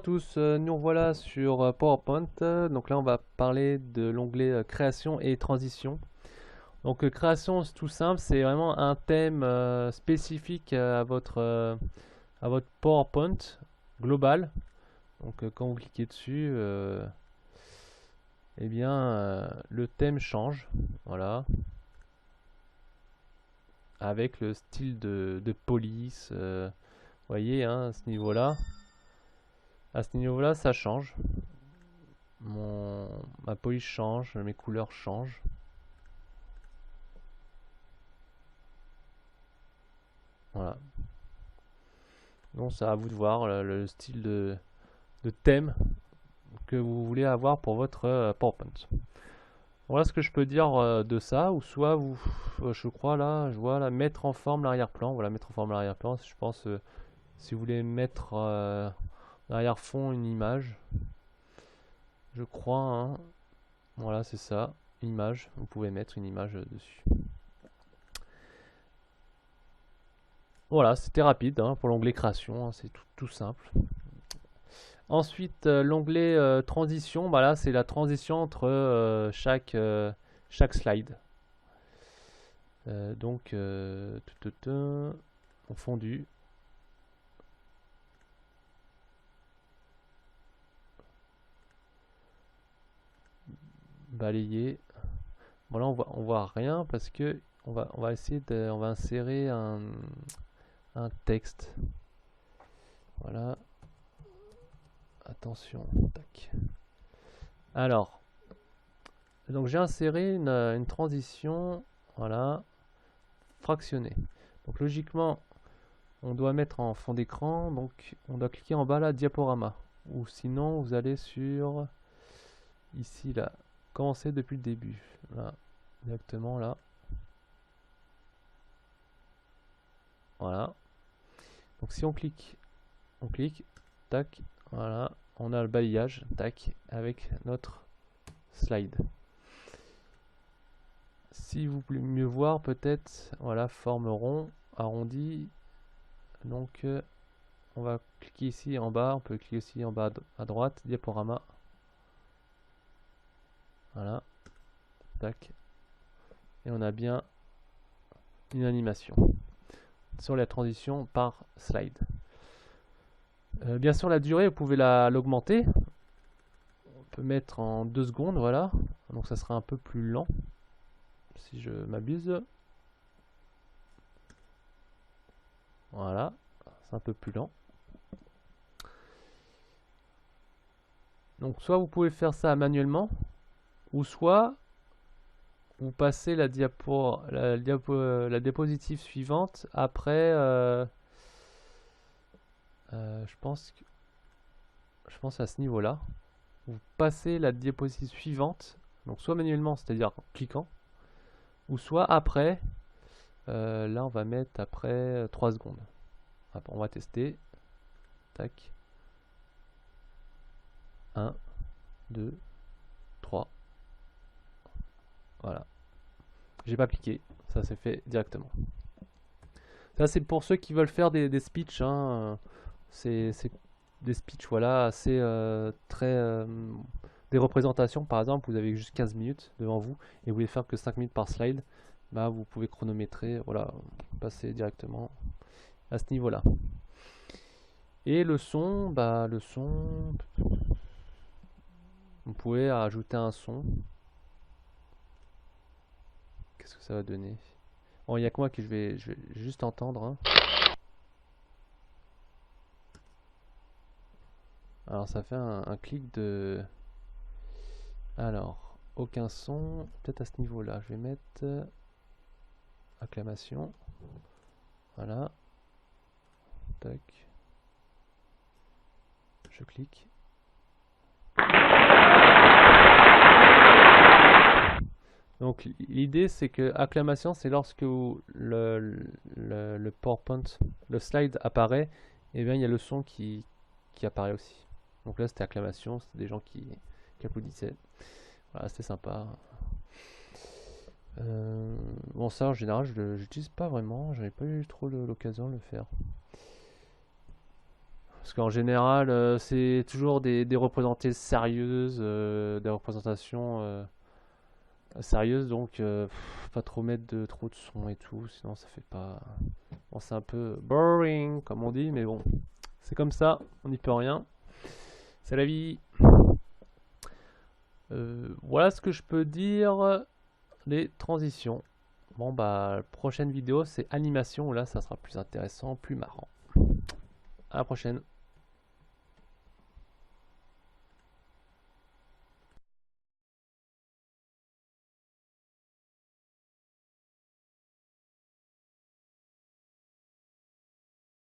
Bonjour à tous, nous revoilà sur PowerPoint. Donc là, on va parler de l'onglet création et transition. Donc création, c'est tout simple, c'est vraiment un thème spécifique à votre PowerPoint global. Donc quand vous cliquez dessus, eh bien le thème change, voilà, avec le style de police. Vous voyez, hein, à ce niveau-là. À ce niveau-là, ça change. Ma police change, mes couleurs changent. Voilà. Donc c'est à vous de voir le style de thème que vous voulez avoir pour votre PowerPoint. Voilà ce que je peux dire de ça. Ou soit vous, je crois là, je vois là, mettre en forme l'arrière-plan. Voilà, mettre en forme l'arrière-plan. Je pense si vous voulez mettre en arrière-fond une image, je crois, hein. Voilà, c'est ça, image. Vous pouvez mettre une image dessus. Voilà, c'était rapide hein, pour l'onglet création, hein, c'est tout simple. Ensuite, l'onglet transition, bah là c'est la transition entre chaque slide. Donc, en fondu. Balayer. Voilà, on voit rien parce que on va essayer on va insérer un texte. Voilà. Attention. Tac. Alors, donc j'ai inséré une transition. Voilà. Fractionnée. Donc logiquement, on doit mettre en fond d'écran, donc on doit cliquer en bas là, diaporama. Ou sinon, vous allez sur ici là, commencer depuis le début. Là, directement là. Voilà. Donc si on clique, tac, voilà, on a le balayage, tac, avec notre slide. Si vous voulez mieux voir, peut-être, voilà, forme rond, arrondi. Donc on va cliquer ici en bas, on peut cliquer aussi en bas à droite, diaporama. Voilà, tac. Et on a bien une animation sur la transition par slide. Bien sûr, la durée, vous pouvez l'augmenter. On peut mettre en 2 secondes, voilà. Donc ça sera un peu plus lent, si je m'abuse. Voilà, c'est un peu plus lent. Donc soit vous pouvez faire ça manuellement, ou soit vous passez la diapositive suivante après. Je pense à ce niveau-là. Vous passez la diapositive suivante, donc soit manuellement, c'est-à-dire en cliquant, ou soit après. Là, on va mettre après 3 secondes. On va tester. Tac. 1, 2, 3. Voilà. J'ai pas cliqué. Ça s'est fait directement. Ça, c'est pour ceux qui veulent faire des speeches. Hein. C'est des speeches, voilà, assez des représentations, par exemple, vous avez juste 15 minutes devant vous et vous voulez faire que 5 minutes par slide, bah, vous pouvez chronométrer, voilà, passer directement à ce niveau-là. Et le son, bah, vous pouvez ajouter un son. Qu'est-ce que ça va donner? Bon, il n'y a que moi qui je vais juste entendre. Hein. Alors, ça fait un clic de... Alors, aucun son, peut-être à ce niveau-là. Je vais mettre acclamation. Voilà. Tac. Je clique. Donc l'idée c'est que acclamation c'est lorsque le PowerPoint, le slide apparaît, et bien il y a le son qui apparaît aussi. Donc là c'était acclamation, c'était des gens qui applaudissaient. Voilà, c'était sympa. Bon ça en général je l'utilise pas vraiment, j'avais pas eu trop l'occasion de le faire. Parce qu'en général, c'est toujours des représentées sérieuses, des représentations sérieuses, donc pas trop mettre trop de son et tout, sinon ça fait pas... Bon, c'est un peu boring, comme on dit, mais bon, c'est comme ça, on n'y peut rien. C'est la vie. Voilà ce que je peux dire, les transitions. Bon bah, la prochaine vidéo c'est animation, là ça sera plus intéressant, plus marrant. À la prochaine.